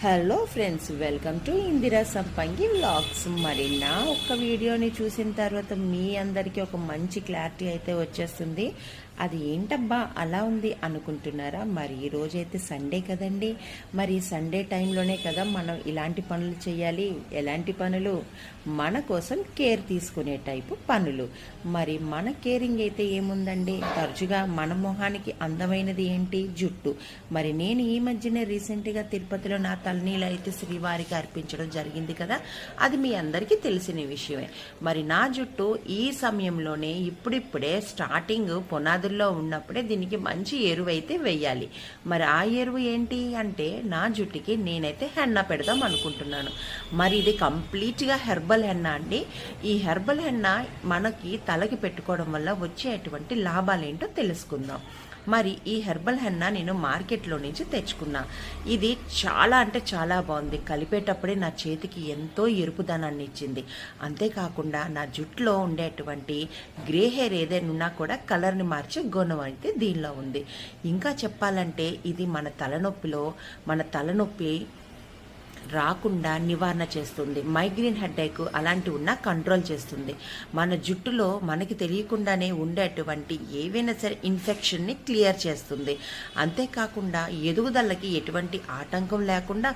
Hello friends, welcome to Indira సంపంగి vlogs. మరి నా ఒక్క వీడియోని చూసిన తర్వాత మీ అందరికీ ఒక మంచి క్లారిటీ అయితే వచ్చేస్తుంది. అది ఏంటబ్బా అలా ఉంది అనుకుంటున్నారా? మరి ఈరోజైతే సండే కదండి. మరి సండే టైంలోనే కదా మనం ఇలాంటి పనులు చేయాలి. ఎలాంటి పనులు? మన కోసం కేర్ తీసుకునే టైపు పనులు. మరి మన కేరింగ్ అయితే ఏముందండి, తరచుగా మన మొహానికి అందమైనది ఏంటి? జుట్టు. మరి నేను ఈ మధ్యనే రీసెంట్గా తిరుపతిలో నా తలనీళ్ళు అయితే శ్రీవారికి అర్పించడం జరిగింది కదా. అది మీ అందరికీ తెలిసిన విషయమే. మరి నా జుట్టు ఈ సమయంలోనే ఇప్పుడిప్పుడే స్టార్టింగ్ పునాదుల్లో ఉన్నప్పుడే దీనికి మంచి ఎరువు అయితే వెయ్యాలి. మరి ఆ ఎరువు ఏంటి అంటే, నా జుట్టుకి నేనైతే హెన్నా పెడదాం అనుకుంటున్నాను. మరి ఇది కంప్లీట్గా హెర్బల్ హెన్నా అండి. ఈ హెర్బల్ హెన్నా మనకి తలకి పెట్టుకోవడం వల్ల వచ్చేటువంటి లాభాలేంటో తెలుసుకుందాం. మరి ఈ హెర్బల్ హెన్నా నేను మార్కెట్లో నుంచి తెచ్చుకున్నా. ఇది చాలా అంటే చాలా బాగుంది. కలిపేటప్పుడే నా చేతికి ఎంతో ఎరుపుదనాన్ని ఇచ్చింది. అంతేకాకుండా నా జుట్టులో ఉండేటువంటి గ్రే హెయిర్ ఏదైనా ఉన్నా కూడా కలర్ని మార్చే గుణం అయితే దీనిలో ఉంది. ఇంకా చెప్పాలంటే ఇది మన తలనొప్పి రాకుండా నివారణ చేస్తుంది. మైగ్రేన్ హెడేక్ అలాంటివి ఉన్నా కంట్రోల్ చేస్తుంది. మన జుట్టులో మనకి తెలియకుండానే ఉండేటువంటి ఏవైనా సరే ఇన్ఫెక్షన్ని క్లియర్ చేస్తుంది. అంతేకాకుండా ఎదుగుదలకి ఎటువంటి ఆటంకం లేకుండా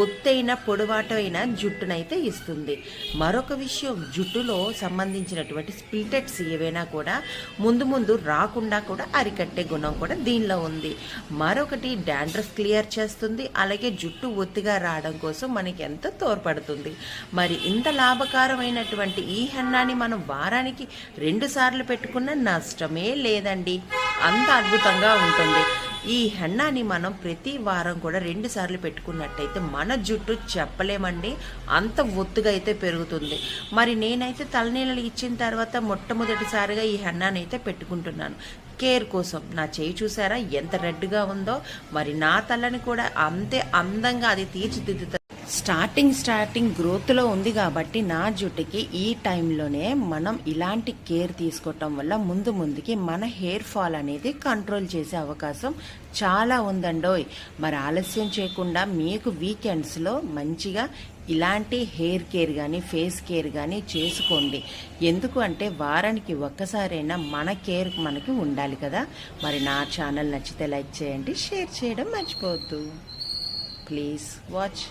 ఒత్తైన పొడవాటైన జుట్టునైతే ఇస్తుంది. మరొక విషయం, జుట్టులో సంబంధించినటువంటి స్ప్లిటెడ్స్ ఏవైనా కూడా ముందు రాకుండా కూడా అరికట్టే గుణం కూడా దీనిలో ఉంది. మరొకటి డాండ్రఫ్ క్లియర్ చేస్తుంది. అలాగే జుట్టు ఒత్తిగా రావడం కోసం మనకి ఎంతో తోడ్పడుతుంది. మరి ఇంత లాభకరమైనటువంటి ఈ హెన్నాని మనం వారానికి 2 సార్లు పెట్టుకున్న నష్టమే లేదండి. అంత అద్భుతంగా ఉంటుంది. ఈ హెన్నాని మనం ప్రతి వారం కూడా 2 సార్లు పెట్టుకున్నట్టయితే మన జుట్టు చెప్పలేమండి, అంత ఒత్తుగా అయితే పెరుగుతుంది. మరి నేనైతే తలనీళ్ళు ఇచ్చిన తర్వాత మొట్టమొదటిసారిగా ఈ హెన్నాని అయితే పెట్టుకుంటున్నాను కేర్ కోసం. నా చేయి చూసారా ఎంత రెడ్గా ఉందో? మరి నా తలని కూడా అంతే అందంగా అది తీర్చిదిద్దుతుంది. స్టార్టింగ్ గ్రోత్లో ఉంది కాబట్టి నా జుట్టుకి ఈ టైంలోనే మనం ఇలాంటి కేర్ తీసుకోవటం వల్ల ముందుకి మన హెయిర్ ఫాల్ అనేది కంట్రోల్ చేసే అవకాశం చాలా ఉందండోయ్. మరి ఆలస్యం చేయకుండా మీకు వీకెండ్స్లో మంచిగా ఇలాంటి హెయిర్ కేర్ కానీ ఫేస్ కేర్ కానీ చేసుకోండి. ఎందుకు అంటే వారానికి ఒక్కసారైనా మన కేర్ మనకి ఉండాలి కదా. మరి నా ఛానల్ నచ్చితే లైక్ చేయండి, షేర్ చేయడం మర్చిపోవద్దు. Please watch.